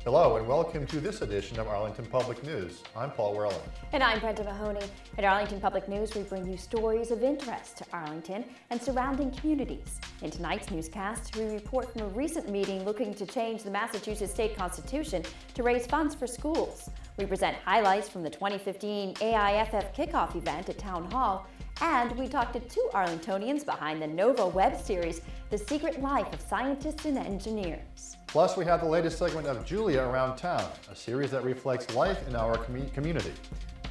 Hello and welcome to this edition of Arlington Public News. I'm Paul Werling. And I'm Brenda Mahoney. At Arlington Public News, we bring you stories of interest to Arlington and surrounding communities. In tonight's newscast, we report from a recent meeting looking to change the Massachusetts state constitution to raise funds for schools. We present highlights from the 2015 AIFF kickoff event at Town Hall, and we talk to two Arlingtonians behind the Nova web series, The Secret Life of Scientists and Engineers. Plus, we have the latest segment of Julia Around Town, a series that reflects life in our community.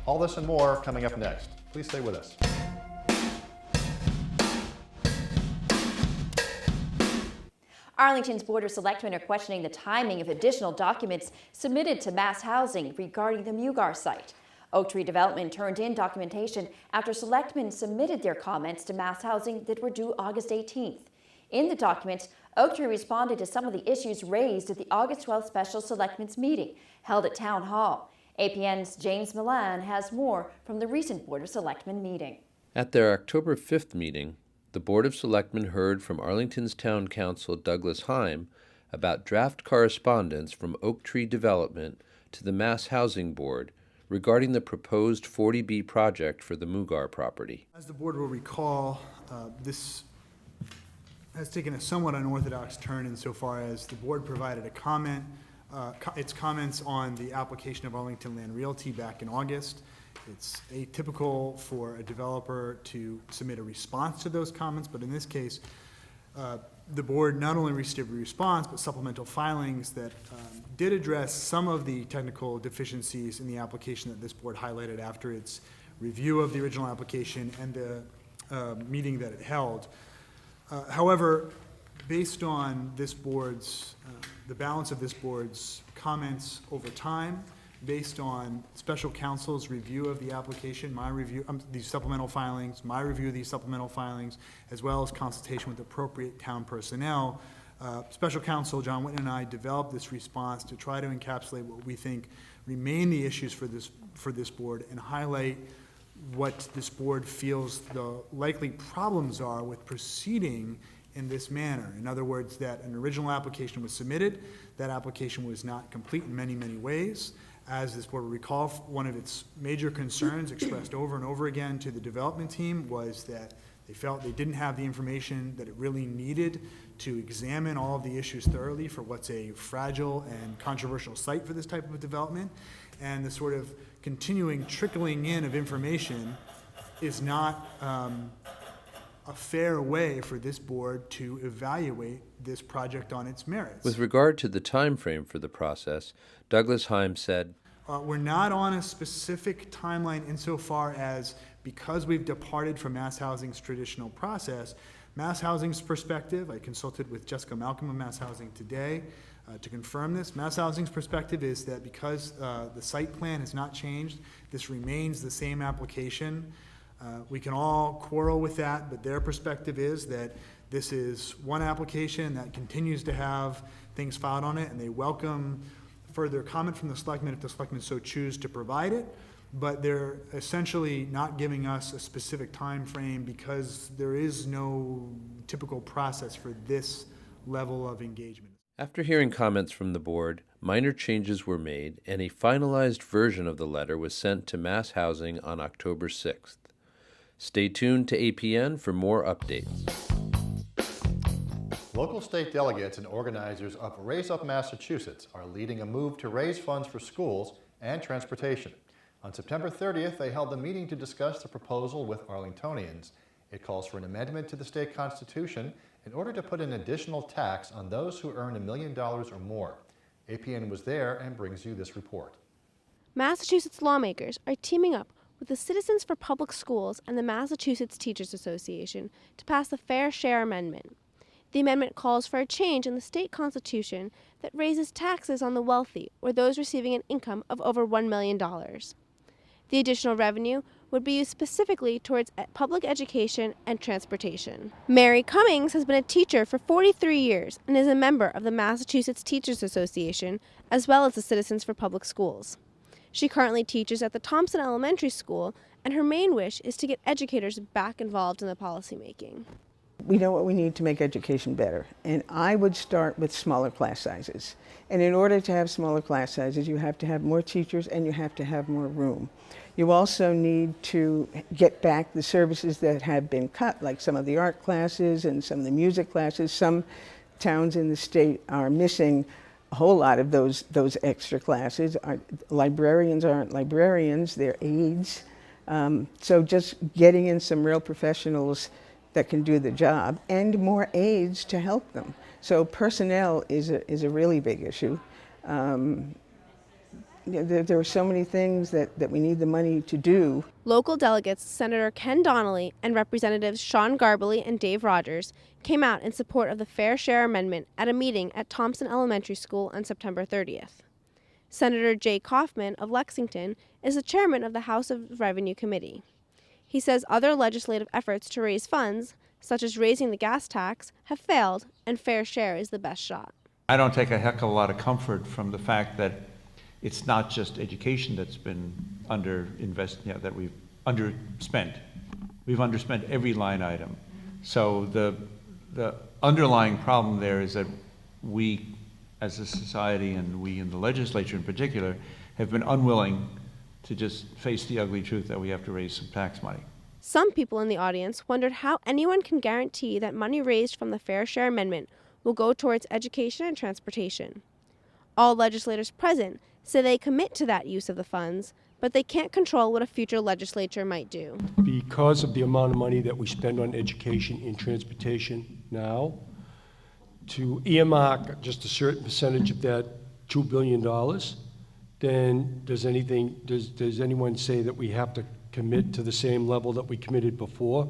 All this and more coming up next. Please stay with us. Arlington's Board of Selectmen are questioning the timing of additional documents submitted to Mass Housing regarding the Mugar site. Oak Tree Development turned in documentation after selectmen submitted their comments to Mass Housing that were due August 18th. In the documents, Oak Tree responded to some of the issues raised at the August 12th special selectmen's meeting held at Town Hall. APN's James Milan has more from the recent Board of Selectmen meeting. At their October 5th meeting, the Board of Selectmen heard from Arlington's Town Council Douglas Heim about draft correspondence from Oak Tree Development to the Mass Housing Board regarding the proposed 40B project for the Mugar property. As the board will recall, this has taken a somewhat unorthodox turn insofar as the board provided a comment, its comments on the application of Arlington Land Realty back in August. It's atypical for a developer to submit a response to those comments, but in this case, the board not only received a response, but supplemental filings that did address some of the technical deficiencies in the application that this board highlighted after its review of the original application and the meeting that it held. However, based on this board's, the balance of this board's comments over time, based on special counsel's review of the application, my review, these supplemental filings, my review of these supplemental filings, as well as consultation with appropriate town personnel, special counsel John Whitten and I developed this response to try to encapsulate what we think remain the issues for this board and highlight what this board feels the likely problems are with proceeding in this manner. In other words, that an original application was submitted, that application was not complete in many, many ways. As this board will recall, one of its major concerns expressed over and over again to the development team was that they felt they didn't have the information that it really needed to examine all of the issues thoroughly for what's a fragile and controversial site for this type of development. And the sort of continuing trickling in of information is not a fair way for this board to evaluate this project on its merits. With regard to the time frame for the process, Douglas Heim said, we're not on a specific timeline insofar as, because we've departed from Mass Housing's traditional process, Mass Housing's perspective, I consulted with Jessica Malcolm of Mass Housing today to confirm this. Mass Housing's perspective is that because the site plan has not changed, this remains the same application. We can all quarrel with that, but their perspective is that this is one application that continues to have things filed on it, and they welcome further comment from the selectmen if the selectmen so choose to provide it. But they're essentially not giving us a specific time frame because there is no typical process for this level of engagement. After hearing comments from the board, minor changes were made and a finalized version of the letter was sent to Mass Housing on October 6th. Stay tuned to APN for more updates. Local state delegates and organizers of Raise Up Massachusetts are leading a move to raise funds for schools and transportation. On September 30th, they held a meeting to discuss the proposal with Arlingtonians. It calls for an amendment to the state constitution in order to put an additional tax on those who earn $1 million or more. APN was there and brings you this report. Massachusetts lawmakers are teaming up with the Citizens for Public Schools and the Massachusetts Teachers Association to pass the Fair Share Amendment. The amendment calls for a change in the state constitution that raises taxes on the wealthy or those receiving an income of over $1 million. The additional revenue would be used specifically towards public education and transportation. Mary Cummings has been a teacher for 43 years and is a member of the Massachusetts Teachers Association as well as the Citizens for Public Schools. She currently teaches at the Thompson Elementary School, and her main wish is to get educators back involved in the policymaking. We know what we need to make education better, and I would start with smaller class sizes. And in order to have smaller class sizes, you have to have more teachers and you have to have more room. You also need to get back the services that have been cut, like some of the art classes and some of the music classes. Some towns in the state are missing a whole lot of those extra classes. Librarians aren't librarians, they're aides. So just getting in some real professionals that can do the job and more aides to help them. So personnel is a really big issue. There are so many things that we need the money to do. Local delegates Senator Ken Donnelly and Representatives Sean Garbely and Dave Rogers came out in support of the Fair Share Amendment at a meeting at Thompson Elementary School on September 30th. Senator Jay Kaufman of Lexington is the chairman of the House of Revenue Committee. He says other legislative efforts to raise funds, such as raising the gas tax, have failed, and fair share is the best shot. I don't take a heck of a lot of comfort from the fact that it's not just education that's been that we've underspent. We've underspent every line item. So the underlying problem there is that we, as a society, and we in the legislature in particular, have been unwilling to just face the ugly truth that we have to raise some tax money. Some people in the audience wondered how anyone can guarantee that money raised from the Fair Share Amendment will go towards education and transportation. All legislators present say they commit to that use of the funds, but they can't control what a future legislature might do. Because of the amount of money that we spend on education and transportation now, to earmark just a certain percentage of that $2 billion, then does anyone say that we have to commit to the same level that we committed before?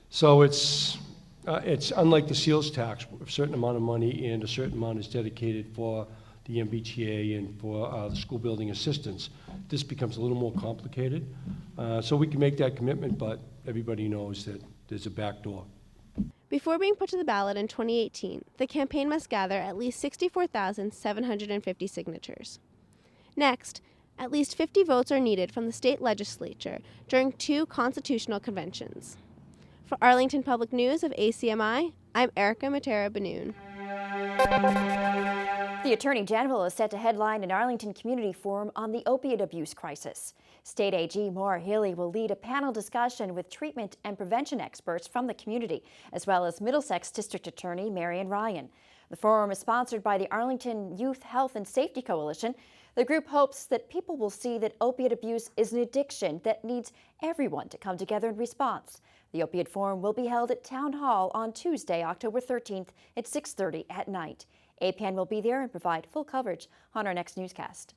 So it's unlike the sales tax, a certain amount of money and a certain amount is dedicated for the MBTA and for the school building assistance. This becomes a little more complicated. So we can make that commitment, but everybody knows that there's a back door. Before being put to the ballot in 2018, the campaign must gather at least 64,750 signatures. Next, at least 50 votes are needed from the state legislature during 2 constitutional conventions. For Arlington Public News of ACMI, I'm Erica Matera-Banoon. The Attorney General is set to headline an Arlington Community Forum on the opiate abuse crisis. State AG Maura Healey will lead a panel discussion with treatment and prevention experts from the community, as well as Middlesex District Attorney Marion Ryan. The forum is sponsored by the Arlington Youth Health and Safety Coalition. The group hopes that people will see that opiate abuse is an addiction that needs everyone to come together in response. The Opiate Forum will be held at Town Hall on Tuesday, October 13th at 6:30 at night. APN will be there and provide full coverage on our next newscast.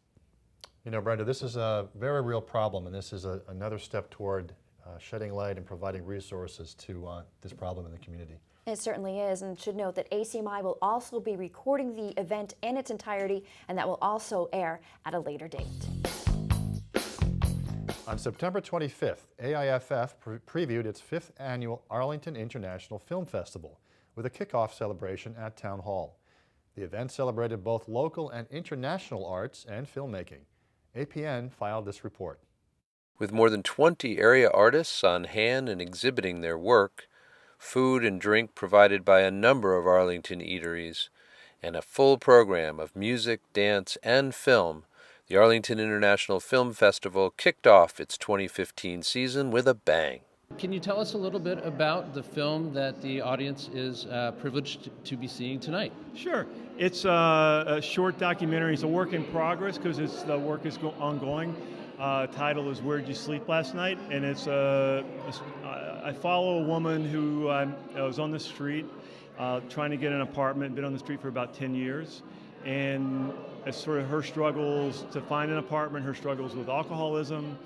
You know, Brenda, this is a very real problem, and this is another step toward shedding light and providing resources to this problem in the community. It certainly is, and should note that ACMI will also be recording the event in its entirety, and that will also air at a later date. On September 25th, AIFF previewed its 5th annual Arlington International Film Festival with a kickoff celebration at Town Hall. The event celebrated both local and international arts and filmmaking. APN filed this report. With more than 20 area artists on hand and exhibiting their work, food and drink provided by a number of Arlington eateries, and a full program of music, dance, and film, the Arlington International Film Festival kicked off its 2015 season with a bang. Can you tell us a little bit about the film that the audience is privileged to be seeing tonight? Sure. It's a short documentary. It's a work in progress because the work is ongoing. Title is Where'd You Sleep Last Night? And it's I follow a woman who was on the street trying to get an apartment, been on the street for about 10 years. And it's sort of her struggles to find an apartment, her struggles with alcoholism.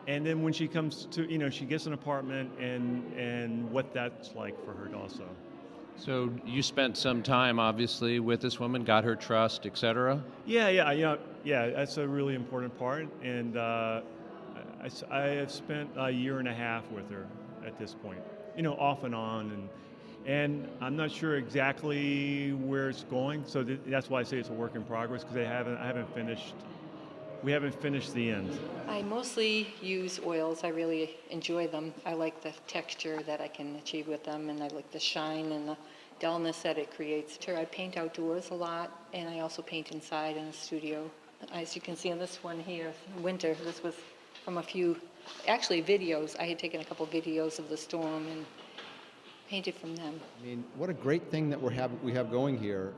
And then when she comes to, she gets an apartment and what that's like for her also. So you spent some time, obviously, with this woman, got her trust, etc. Yeah. That's a really important part. And I have spent a year and a half with her at this point, off and on. And I'm not sure exactly where it's going. So that's why I say it's a work in progress, because I haven't finished we haven't finished the end. I mostly use oils. I really enjoy them. I like the texture that I can achieve with them, and I like the shine and the dullness that it creates. I paint outdoors a lot, and I also paint inside in the studio. As you can see on this one here, winter, this was from a few, actually videos. I had taken a couple videos of the storm and painted from them. I mean, what a great thing that we have going here,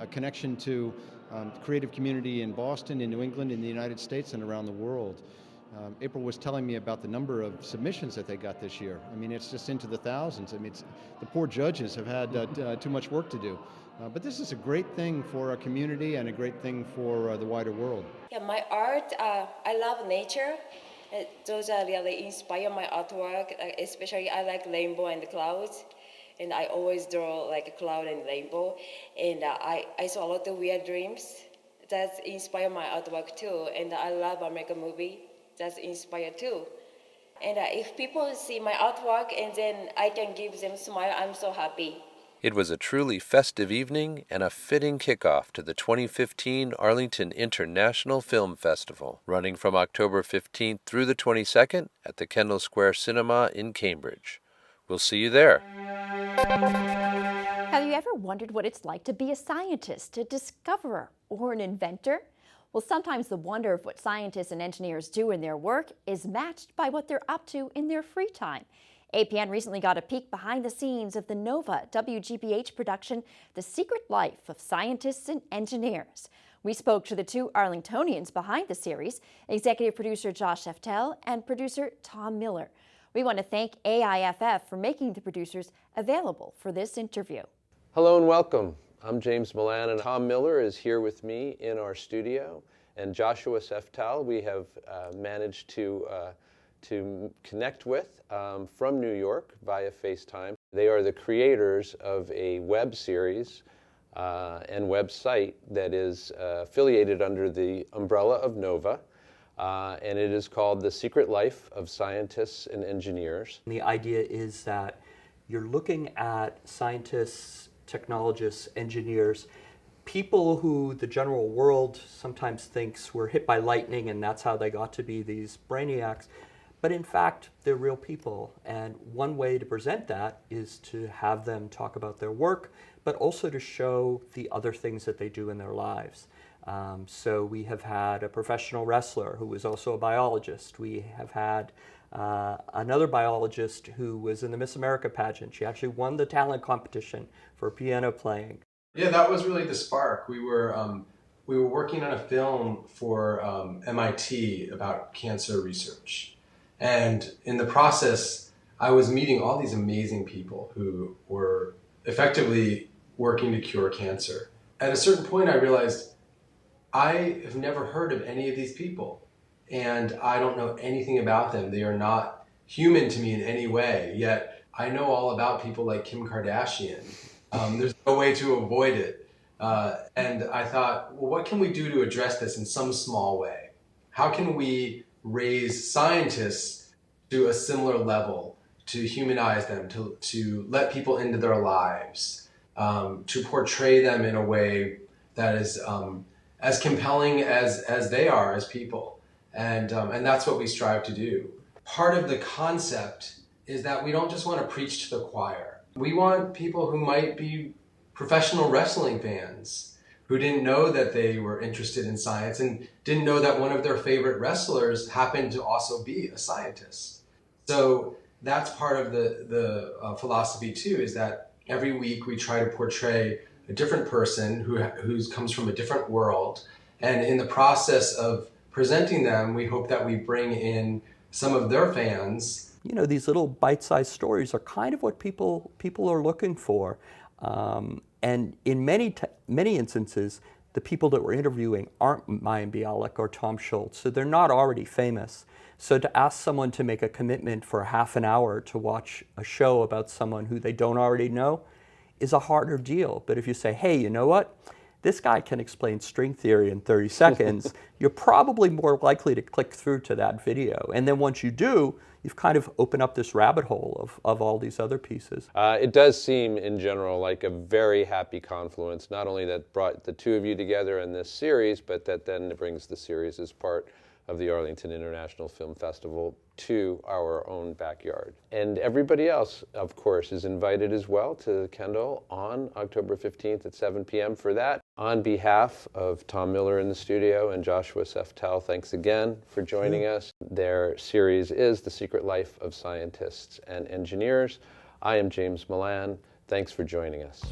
a connection to the creative community in Boston, in New England, in the United States, and around the world. April was telling me about the number of submissions that they got this year. I mean, it's just into the thousands. I mean, the poor judges have had too much work to do. But this is a great thing for our community and a great thing for the wider world. Yeah, my art, I love nature. Those are really inspire my artwork, especially I like rainbow and clouds. And I always draw like a cloud and rainbow. And I saw a lot of weird dreams that inspire my artwork too. And I love American movie that's inspired too. And if people see my artwork and then I can give them a smile, I'm so happy. It was a truly festive evening and a fitting kickoff to the 2015 Arlington International Film Festival, running from October 15th through the 22nd at the Kendall Square Cinema in Cambridge. We'll see you there. Have you ever wondered what it's like to be a scientist, a discoverer, or an inventor? Well, sometimes the wonder of what scientists and engineers do in their work is matched by what they're up to in their free time. APN recently got a peek behind the scenes of the NOVA WGBH production, The Secret Life of Scientists and Engineers. We spoke to the two Arlingtonians behind the series, executive producer Josh Eftel and producer Tom Miller. We want to thank AIFF for making the producers available for this interview. Hello and welcome. I'm James Milan, and Tom Miller is here with me in our studio. And Joshua Eftel, we have managed to connect with from New York via FaceTime. They are the creators of a web series and website that is affiliated under the umbrella of NOVA, and it is called The Secret Life of Scientists and Engineers. The idea is that you're looking at scientists, technologists, engineers, people who the general world sometimes thinks were hit by lightning and that's how they got to be these brainiacs. But in fact, they're real people. And one way to present that is to have them talk about their work, but also to show the other things that they do in their lives. So we have had a professional wrestler who was also a biologist. We have had another biologist who was in the Miss America pageant. She actually won the talent competition for piano playing. Yeah, that was really the spark. We were working on a film for MIT about cancer research. And in the process, I was meeting all these amazing people who were effectively working to cure cancer. At a certain point, I realized I have never heard of any of these people, and I don't know anything about them. They are not human to me in any way, yet I know all about people like Kim Kardashian. There's no way to avoid it. And I thought, well, what can we do to address this in some small way? How can we raise scientists to a similar level, to humanize them, to let people into their lives, to portray them in a way that is as compelling as they are as people. And that's what we strive to do. Part of the concept is that we don't just want to preach to the choir. We want people who might be professional wrestling fans who didn't know that they were interested in science and didn't know that one of their favorite wrestlers happened to also be a scientist. So that's part of the philosophy too, is that every week we try to portray a different person who comes from a different world. And in the process of presenting them, we hope that we bring in some of their fans. You know, these little bite-sized stories are kind of what people are looking for. And in many instances, the people that we're interviewing aren't Mayim Bialik or Tom Schultz, so they're not already famous. So to ask someone to make a commitment for half an hour to watch a show about someone who they don't already know is a harder deal. But if you say, hey, you know what? This guy can explain string theory in 30 seconds, you're probably more likely to click through to that video. And then once you do, you've kind of opened up this rabbit hole of all these other pieces. It does seem, in general, like a very happy confluence, not only that brought the two of you together in this series, but that then brings the series as part of the Arlington International Film Festival to our own backyard. And everybody else, of course, is invited as well to Kendall on October 15th at 7 p.m. for that. On behalf of Tom Miller in the studio and Joshua Seftel, thanks again for joining us. Their series is The Secret Life of Scientists and Engineers. I am James Milan. Thanks for joining us.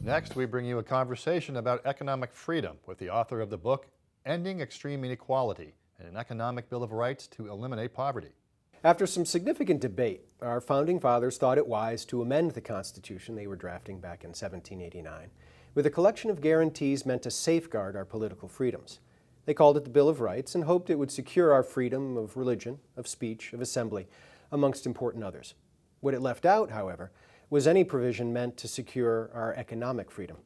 Next, we bring you a conversation about economic freedom with the author of the book, Ending Extreme Inequality and an Economic Bill of Rights to Eliminate Poverty. After some significant debate, our founding fathers thought it wise to amend the Constitution they were drafting back in 1789 with a collection of guarantees meant to safeguard our political freedoms. They called it the Bill of Rights and hoped it would secure our freedom of religion, of speech, of assembly, amongst important others. What it left out, however, was any provision meant to secure our economic freedom.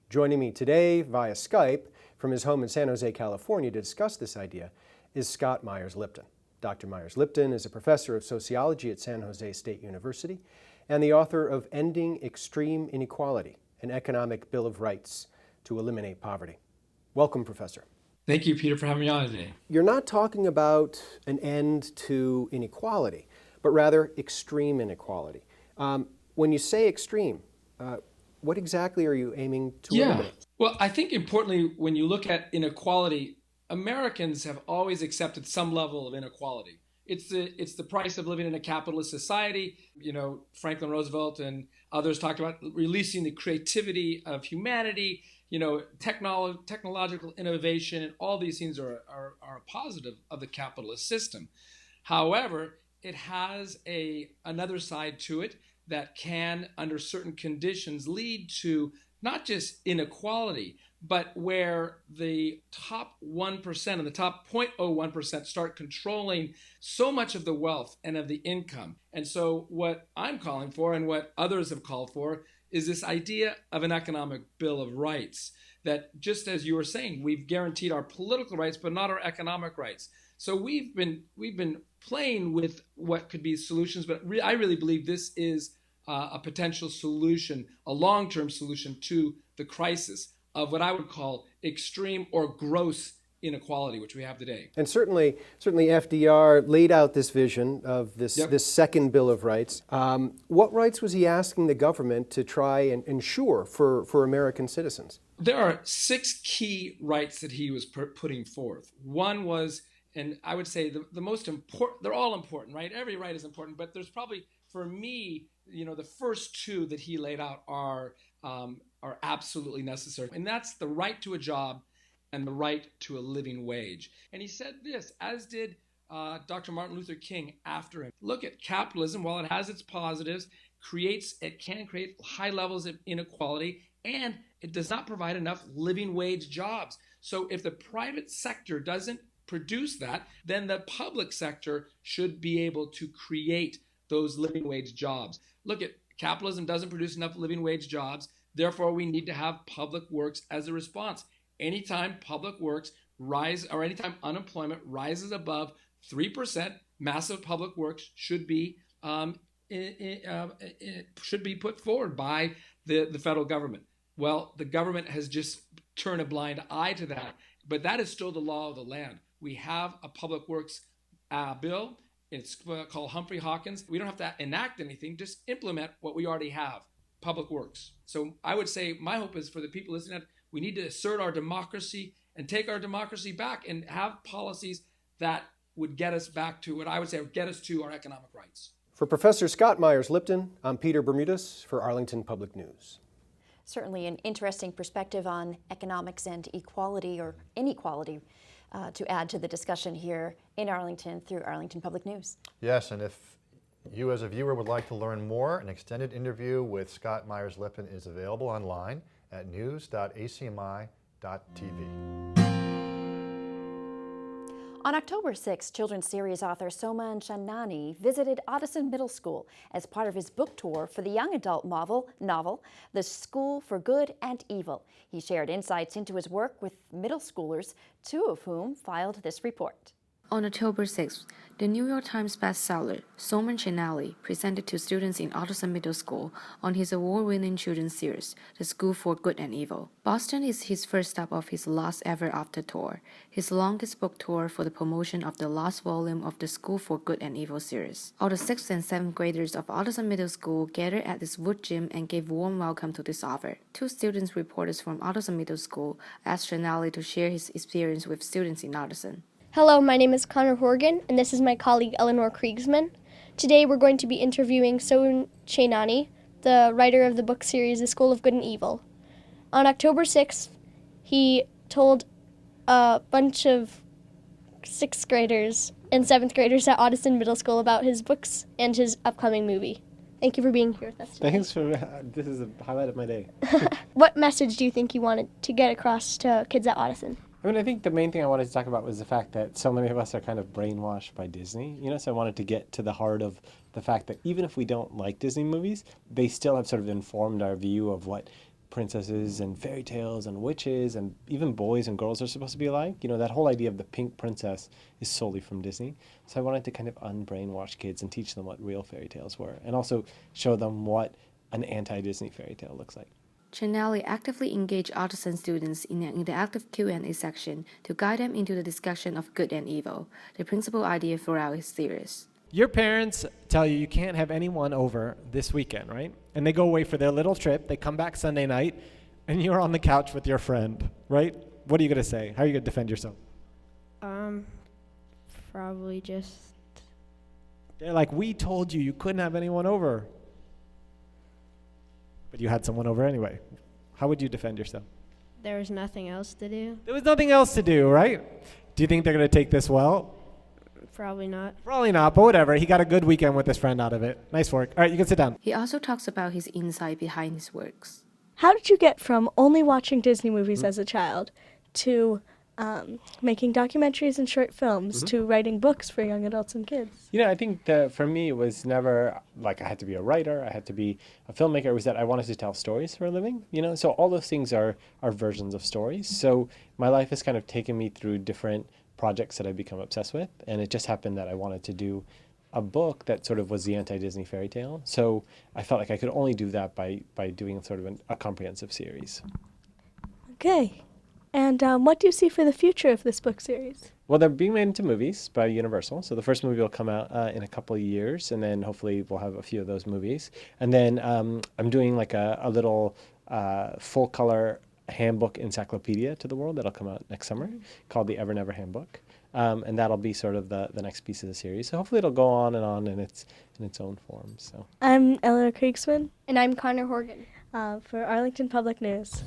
Joining me today via Skype from his home in San Jose, California to discuss this idea is Scott Myers-Lipton. Dr. Myers-Lipton is a professor of sociology at San Jose State University and the author of Ending Extreme Inequality, an Economic Bill of Rights to Eliminate Poverty. Welcome, Professor. Thank you, Peter, for having me on today. You're not talking about an end to inequality, but rather extreme inequality. When you say extreme, what exactly are you aiming to eliminate? Well, I think importantly, when you look at inequality, Americans have always accepted some level of inequality. It's the price of living in a capitalist society. You know, Franklin Roosevelt and others talked about releasing the creativity of humanity. You know, technological innovation and all these things are a positive of the capitalist system. However, it has another side to it that can, under certain conditions, lead to not just inequality, but where the top 1% and the top 0.01% start controlling so much of the wealth and of the income. And so what I'm calling for and what others have called for is this idea of an economic bill of rights, that just as you were saying, we've guaranteed our political rights, but not our economic rights. So we've been playing with what could be solutions, but I really believe this is a potential solution, a long-term solution to the crisis of what I would call extreme or gross inequality, which we have today. And certainly FDR laid out this vision of this second Bill of Rights. What rights was he asking the government to try and ensure for American citizens? There are 6 key rights that he was putting forth. One was, and I would say the most important, they're all important, right? Every right is important, but there's probably, for me, you know, the first 2 that he laid out are absolutely necessary. And that's the right to a job and the right to a living wage. And he said this, as did Dr. Martin Luther King after him. Look at capitalism, while it has its positives, it can create high levels of inequality, and it does not provide enough living wage jobs. So if the private sector doesn't produce that, then the public sector should be able to create those living wage jobs. Look at capitalism doesn't produce enough living wage jobs. Therefore, we need to have public works as a response. Anytime public works rise, or anytime unemployment rises above 3%, massive public works should be put forward by the federal government. Well, the government has just turned a blind eye to that, but that is still the law of the land. We have a public works bill. It's called Humphrey-Hawkins. We don't have to enact anything, just implement what we already have, public works. So I would say my hope is for the people listening, we need to assert our democracy and take our democracy back and have policies that would get us back to what I would say would get us to our economic rights. For Professor Scott Myers-Lipton, I'm Peter Bermudez for Arlington Public News. Certainly an interesting perspective on economics and equality or inequality to add to the discussion here in Arlington through Arlington Public News. Yes, and if you as a viewer would like to learn more, an extended interview with Scott Myers-Lipton is available online at news.acmi.tv. On October 6, children's series author Soman Chaandani visited Ottoson Middle School as part of his book tour for the young adult novel, The School for Good and Evil. He shared insights into his work with middle schoolers, 2 of whom filed this report. On October 6th, the New York Times bestseller Solomon Chenali presented to students in Ottoson Middle School on his award-winning children's series, The School for Good and Evil. Boston is his first stop of his Lost Ever After tour, his longest book tour for the promotion of the last volume of the School for Good and Evil series. All the 6th and 7th graders of Ottoson Middle School gathered at this wood gym and gave warm welcome to this author. 2 students reporters from Ottoson Middle School asked Chenali to share his experience with students in Ottoson. Hello, my name is Connor Horgan, and this is my colleague Eleanor Kriegsman. Today we're going to be interviewing Solomon Chenali, the writer of the book series The School of Good and Evil. On October 6th, he told a bunch of 6th graders and 7th graders at Ottoson Middle School about his books and his upcoming movie. Thank you for being here with us today. Thanks for this is the highlight of my day. What message do you think you wanted to get across to kids at Ottoson? I mean, I think the main thing I wanted to talk about was the fact that so many of us are kind of brainwashed by Disney, so I wanted to get to the heart of the fact that even if we don't like Disney movies, they still have sort of informed our view of what princesses and fairy tales and witches and even boys and girls are supposed to be like. That whole idea of the pink princess is solely from Disney. So I wanted to kind of unbrainwash kids and teach them what real fairy tales were and also show them what an anti-Disney fairy tale looks like. Chenali actively engaged Ottoson students in an interactive Q&A section to guide them into the discussion of good and evil, the principal idea throughout his series. Your parents tell you can't have anyone over this weekend, right? And they go away for their little trip, they come back Sunday night, and you're on the couch with your friend, right? What are you going to say? How are you going to defend yourself? Probably just... They're like, we told you couldn't have anyone over. But you had someone over anyway. How would you defend yourself? There was nothing else to do. There was nothing else to do, right? Do you think they're going to take this well? Probably not. Probably not, but whatever. He got a good weekend with his friend out of it. Nice work. All right, you can sit down. He also talks about his insight behind his works. How did you get from only watching Disney movies as a child to making documentaries and short films to writing books for young adults and kids? I think that for me it was never like I had to be a writer, I had to be a filmmaker. It was that I wanted to tell stories for a living, So all those things are versions of stories. So my life has kind of taken me through different projects that I've become obsessed with, and it just happened that I wanted to do a book that sort of was the anti-Disney fairy tale. So I felt like I could only do that by doing sort of a comprehensive series. Okay. And what do you see for the future of this book series? Well, they're being made into movies by Universal. So the first movie will come out in a couple of years, and then hopefully we'll have a few of those movies. And then I'm doing like a little full-color handbook encyclopedia to the world that'll come out next summer called the Ever Never Handbook. And that'll be sort of the next piece of the series. So hopefully it'll go on in its own form. So I'm Eleanor Kriegsman. And I'm Connor Horgan. For Arlington Public News.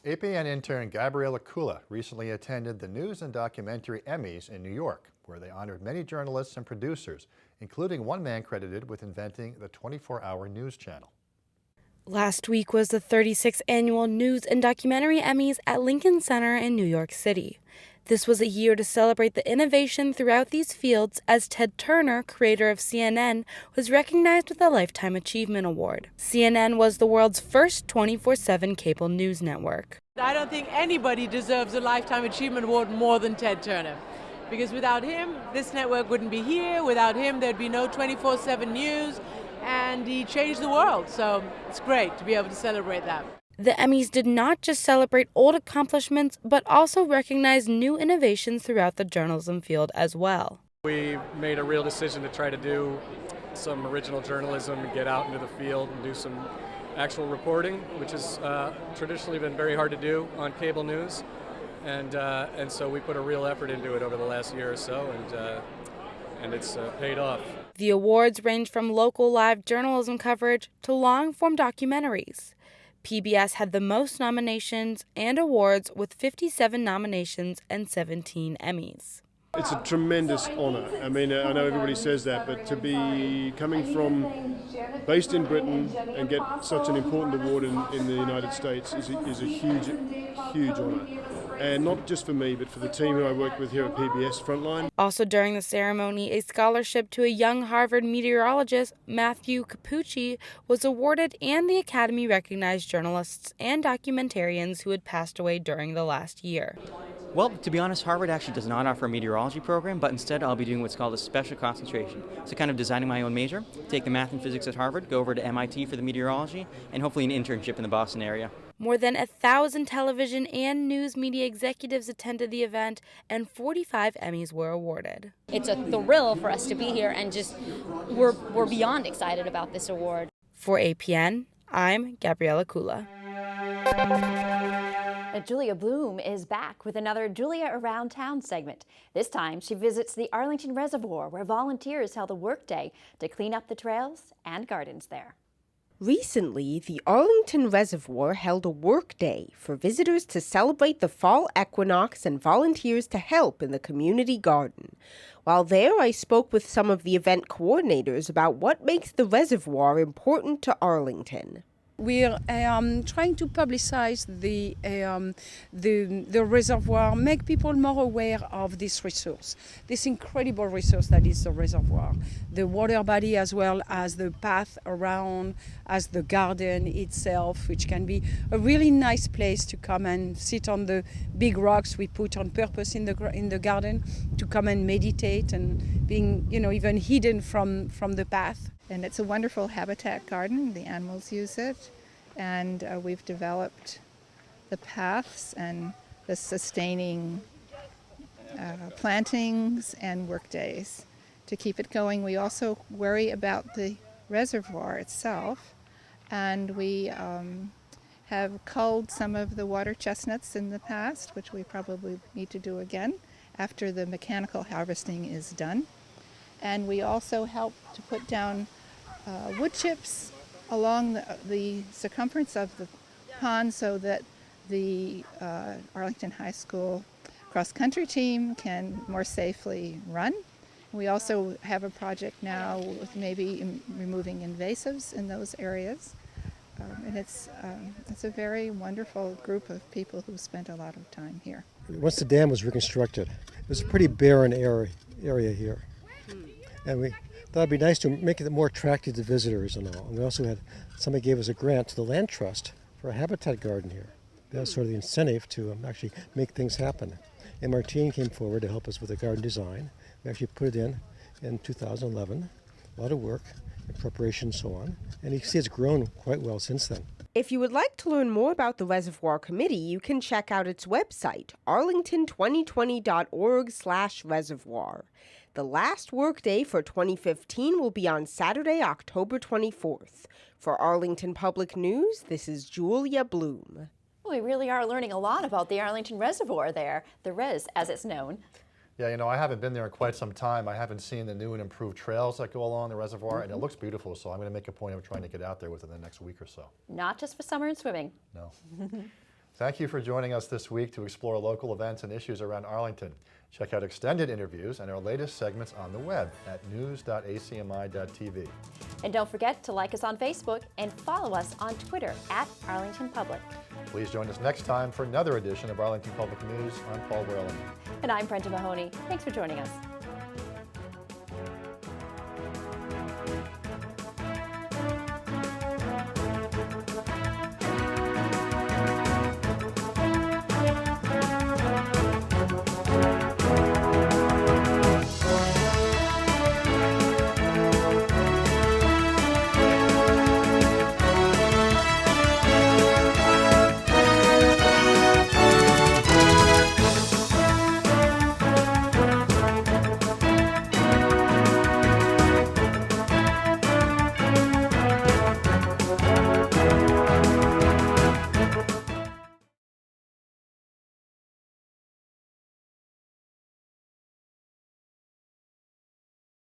APN intern Gabriella Kula recently attended the News and Documentary Emmys in New York, where they honored many journalists and producers, including one man credited with inventing the 24-hour news channel. Last week was the 36th annual News and Documentary Emmys at Lincoln Center in New York City. This was a year to celebrate the innovation throughout these fields, as Ted Turner, creator of CNN, was recognized with a Lifetime Achievement Award. CNN was the world's first 24/7 cable news network. I don't think anybody deserves a Lifetime Achievement Award more than Ted Turner, because without him, this network wouldn't be here. Without him, there'd be no 24/7 news, and he changed the world. So it's great to be able to celebrate that. The Emmys did not just celebrate old accomplishments, but also recognize new innovations throughout the journalism field as well. We made a real decision to try to do some original journalism and get out into the field and do some actual reporting, which has traditionally been very hard to do on cable news. And so we put a real effort into it over the last year or so, and it's paid off. The awards range from local live journalism coverage to long-form documentaries. PBS had the most nominations and awards with 57 nominations and 17 Emmys. It's a tremendous honor. I mean, I know everybody says that, but to be coming from based in Britain and get such an important award in the United States is a huge honor. And not just for me, but for the team who I work with here at PBS Frontline. Also during the ceremony, a scholarship to a young Harvard meteorologist, Matthew Capucci, was awarded, and the Academy recognized journalists and documentarians who had passed away during the last year. Well, to be honest, Harvard actually does not offer a meteorology program, but instead I'll be doing what's called a special concentration. So kind of designing my own major, take the math and physics at Harvard, go over to MIT for the meteorology, and hopefully an internship in the Boston area. More than 1,000 television and news media executives attended the event, and 45 Emmys were awarded. It's a thrill for us to be here, and just we're beyond excited about this award. For APN, I'm Gabriella Kula. Julia Bloom is back with another Julia Around Town segment. This time, she visits the Arlington Reservoir, where volunteers held a workday to clean up the trails and gardens there. Recently, the Arlington Reservoir held a workday for visitors to celebrate the fall equinox and volunteers to help in the community garden. While there, I spoke with some of the event coordinators about what makes the reservoir important to Arlington. We're trying to publicize the reservoir, make people more aware of this resource, this incredible resource that is the reservoir, the water body as well as the path around, as the garden itself, which can be a really nice place to come and sit on the big rocks we put on purpose in the garden to come and meditate and being, even hidden from the path. And it's a wonderful habitat garden. The animals use it. And we've developed the paths and the sustaining plantings and work days to keep it going. We also worry about the reservoir itself. And we have culled some of the water chestnuts in the past, which we probably need to do again after the mechanical harvesting is done. And we also help to put down wood chips along the circumference of the pond so that the Arlington High School cross-country team can more safely run. We also have a project now with maybe removing invasives in those areas. And it's a very wonderful group of people who spent a lot of time here. Once the dam was reconstructed, it was a pretty barren area here. And we thought it'd be nice to make it more attractive to visitors and all. And we also had, somebody gave us a grant to the Land Trust for a habitat garden here. That was sort of the incentive to actually make things happen. And Martine came forward to help us with the garden design. We actually put it in 2011. A lot of work and preparation and so on. And you can see it's grown quite well since then. If you would like to learn more about the Reservoir Committee, you can check out its website, arlington2020.org/reservoir. The last workday for 2015 will be on Saturday, October 24th. For Arlington Public News, this is Julia Bloom. We really are learning a lot about the Arlington Reservoir there, the Res as it's known. Yeah, I haven't been there in quite some time. I haven't seen the new and improved trails that go along the reservoir, and it looks beautiful, so I'm going to make a point of trying to get out there within the next week or so. Not just for summer and swimming. No. Thank you for joining us this week to explore local events and issues around Arlington. Check out extended interviews and our latest segments on the web at news.acmi.tv. And don't forget to like us on Facebook and follow us on Twitter at Arlington Public. Please join us next time for another edition of Arlington Public News. I'm Paul Werling. And I'm Brenda Mahoney. Thanks for joining us.